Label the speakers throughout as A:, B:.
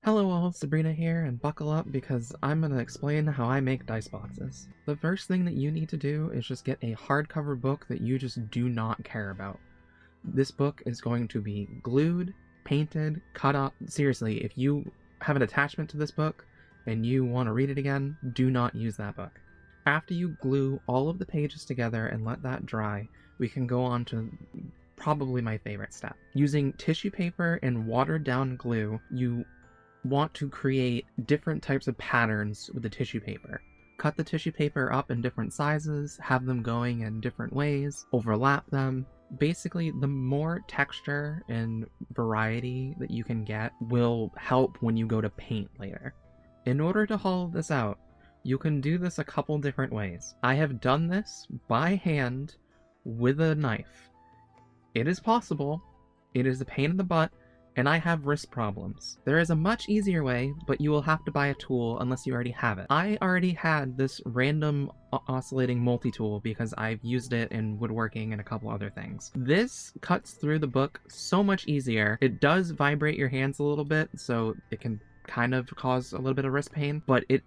A: Hello all, Sabrina here, and buckle up because I'm going to explain how I make dice boxes. The first thing that you need to do is just get a hardcover book that you just do not care about. This book is going to be glued, painted, cut up. Seriously, if you have an attachment to this book and you want to read it again, do not use that book. After you glue all of the pages together and let that dry, we can go on to probably my favorite step. Using tissue paper and watered down glue, you want to create different types of patterns with the tissue paper. Cut the tissue paper up in different sizes, have them going in different ways, overlap them. Basically, the more texture and variety that you can get will help when you go to paint later. In order to hollow this out, you can do this a couple different ways. I have done this by hand with a knife. It is possible, it is a pain in the butt, and I have wrist problems. There is a much easier way, but you will have to buy a tool unless you already have it. I already had this random oscillating multi-tool because I've used it in woodworking and a couple other things. This cuts through the book so much easier. It does vibrate your hands a little bit, so it can kind of cause a little bit of wrist pain, but it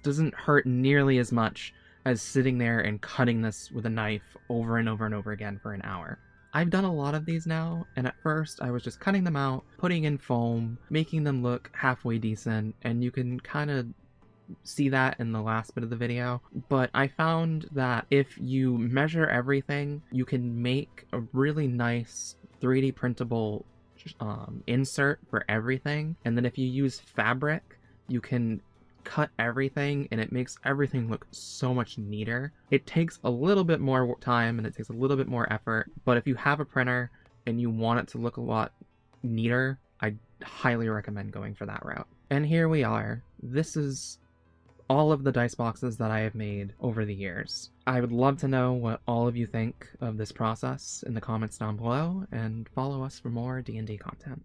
A: doesn't hurt nearly as much as sitting there and cutting this with a knife over and over and over again for an hour. I've done a lot of these now, and at first I was just cutting them out, putting in foam, making them look halfway decent, and you can kind of see that in the last bit of the video. But I found that if you measure everything, you can make a really nice 3D printable insert for everything, and then if you use fabric, you can cut everything and it makes everything look so much neater. It takes a little bit more time and it takes a little bit more effort, but if you have a printer and you want it to look a lot neater, I highly recommend going for that route. And here we are. This is all of the dice boxes that I have made over the years. I would love to know what all of you think of this process in the comments down below, and follow us for more D&D content.